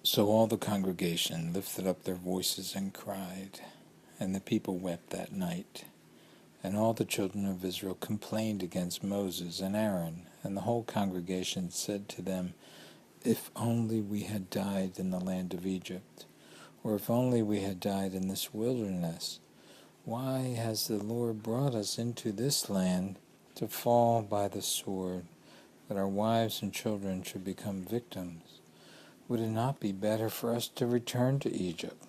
So all the congregation lifted up their voices and cried, and the people wept that night. And all the children of Israel complained against Moses and Aaron, and the whole congregation said to them, If only we had died in the land of Egypt, or if only we had died in this wilderness. Why has the Lord brought us into this land to fall by the sword, that our wives and children should become victims? Would it not be better for us to return to Egypt?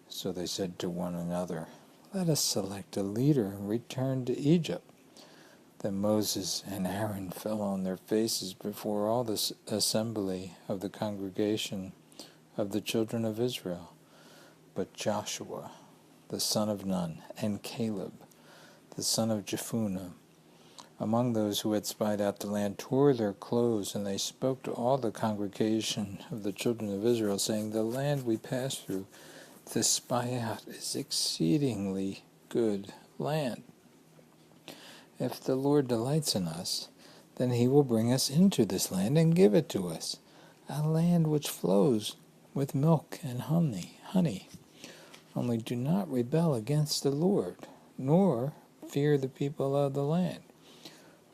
So they said to one another, Let us select a leader and return to Egypt. Then Moses and Aaron fell on their faces before all the assembly of the congregation of the children of Israel. But Joshua, the son of Nun, and Caleb, the son of Jephunneh, among those who had spied out the land, tore their clothes, and they spoke to all the congregation of the children of Israel, saying, The land we passed through to spy out is exceedingly good land. If the Lord delights in us, then he will bring us into this land and give it to us, a land which flows with milk and honey. Only do not rebel against the Lord, nor fear the people of the land,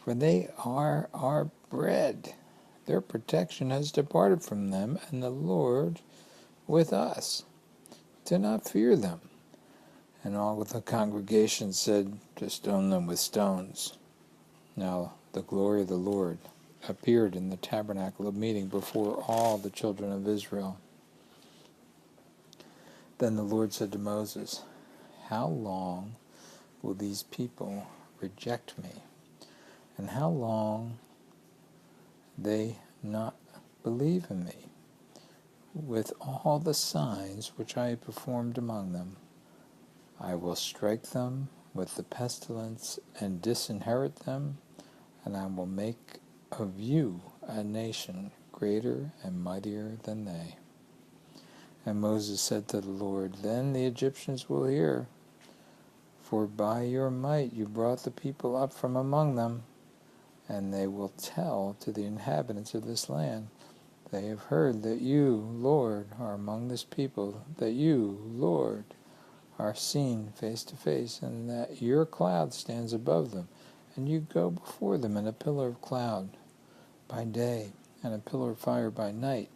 for they are our bread. Their protection has departed from them, and the Lord with us. Do not fear them. And all of the congregation said to stone them with stones. Now the glory of the Lord appeared in the tabernacle of meeting before all the children of Israel. Then the Lord said to Moses, How long will these people reject me? And how long they not believe in me? With all the signs which I have performed among them, I will strike them with the pestilence and disinherit them, and I will make of you a nation greater and mightier than they. And Moses said to the Lord, Then the Egyptians will hear, for by your might you brought the people up from among them, and they will tell to the inhabitants of this land, They have heard that you, Lord, are among this people, that you, Lord, are seen face to face, and that your cloud stands above them, and you go before them in a pillar of cloud by day and a pillar of fire by night.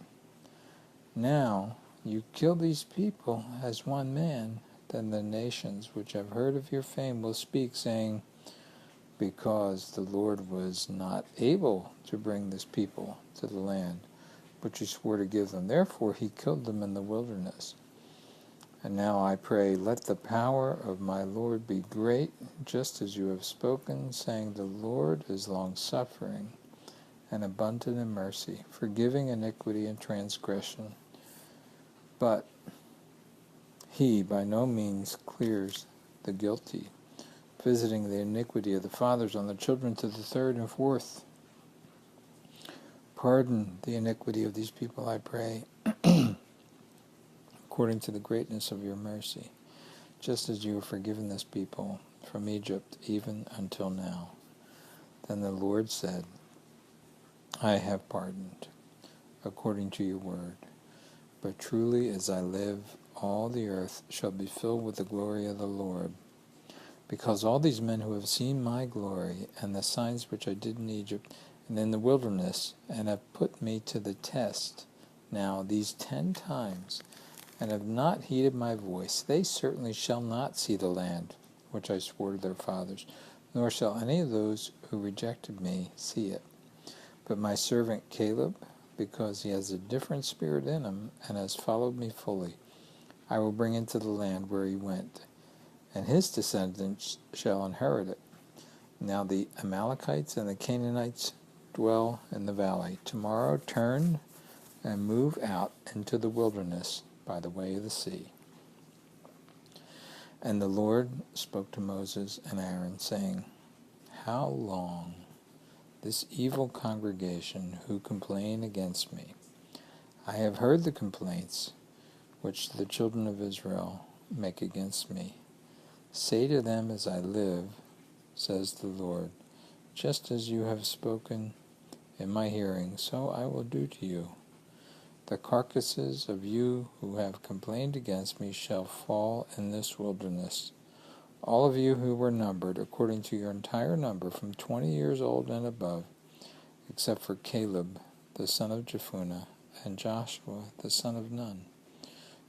Now you kill these people as one man, then the nations which have heard of your fame will speak, saying, Because the Lord was not able to bring this people to the land which you swore to give them, therefore he killed them in the wilderness. And now I pray, let the power of my Lord be great, just as you have spoken, saying, The Lord is long-suffering and abundant in mercy, forgiving iniquity and transgression. But he by no means clears the guilty, visiting the iniquity of the fathers on the children to the third and fourth. Pardon the iniquity of these people, I pray, according to the greatness of your mercy, just as you have forgiven this people from Egypt even until now. Then the Lord said, I have pardoned, according to your word. But truly as I live, all the earth shall be filled with the glory of the Lord. Because all these men who have seen my glory, and the signs which I did in Egypt, and in the wilderness, and have put me to the test, now these 10 times, and have not heeded my voice, they certainly shall not see the land which I swore to their fathers, nor shall any of those who rejected me see it. But my servant Caleb, because he has a different spirit in him, and has followed me fully, I will bring into the land where he went, and his descendants shall inherit it. Now the Amalekites and the Canaanites dwell in the valley. Tomorrow turn and move out into the wilderness by the way of the sea. And the Lord spoke to Moses and Aaron, saying, How long this evil congregation who complain against me? I have heard the complaints which the children of Israel make against me. Say to them, As I live, says the Lord, just as you have spoken in my hearing, so I will do to you. The carcasses of you who have complained against me shall fall in this wilderness. All of you who were numbered, according to your entire number, from 20 years old and above, except for Caleb, the son of Jephunneh, and Joshua, the son of Nun.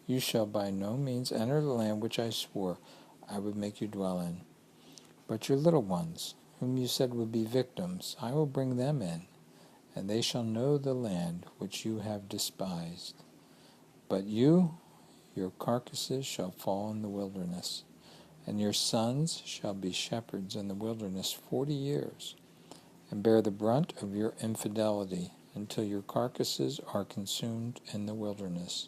You shall by no means enter the land which I swore I would make you dwell in. But your little ones, whom you said would be victims, I will bring them in, and they shall know the land which you have despised. But you, your carcasses shall fall in the wilderness, and your sons shall be shepherds in the wilderness 40 years, and bear the brunt of your infidelity until your carcasses are consumed in the wilderness.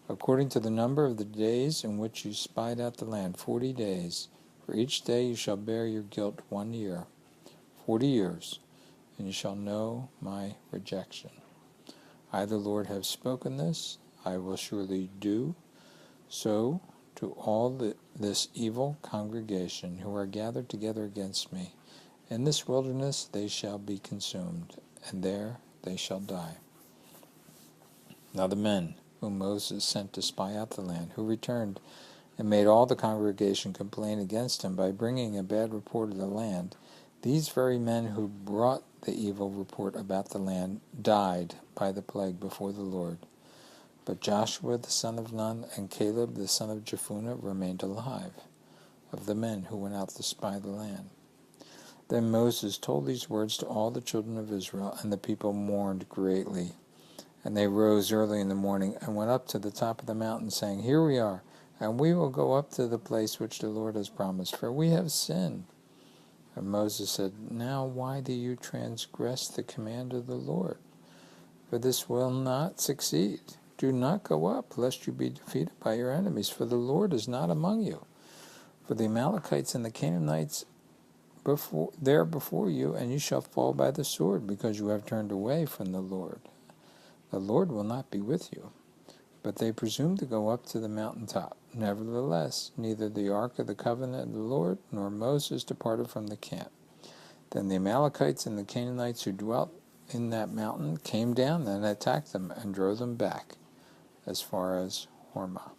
According to the number of the days in which you spied out the land, 40 days, for each day you shall bear your guilt 1 year, 40 years, and you shall know my rejection. I, the Lord, have spoken this. I will surely do so to all this evil congregation who are gathered together against me. In this wilderness they shall be consumed, and there they shall die. Now the men whom Moses sent to spy out the land, who returned and made all the congregation complain against him by bringing a bad report of the land, these very men who brought the evil report about the land died by the plague before the Lord. But Joshua the son of Nun and Caleb the son of Jephunneh remained alive, of the men who went out to spy the land. Then Moses told these words to all the children of Israel, and the people mourned greatly. And they rose early in the morning and went up to the top of the mountain, saying, Here we are, and we will go up to the place which the Lord has promised, for we have sinned. And Moses said, Now why do you transgress the command of the Lord? For this will not succeed. Do not go up, lest you be defeated by your enemies, for the Lord is not among you. For the Amalekites and the Canaanites before you, and you shall fall by the sword, because you have turned away from the Lord. The Lord will not be with you. But they presumed to go up to the mountaintop. Nevertheless, neither the ark of the covenant of the Lord nor Moses departed from the camp. Then the Amalekites and the Canaanites who dwelt in that mountain came down and attacked them and drove them back as far as Hormah.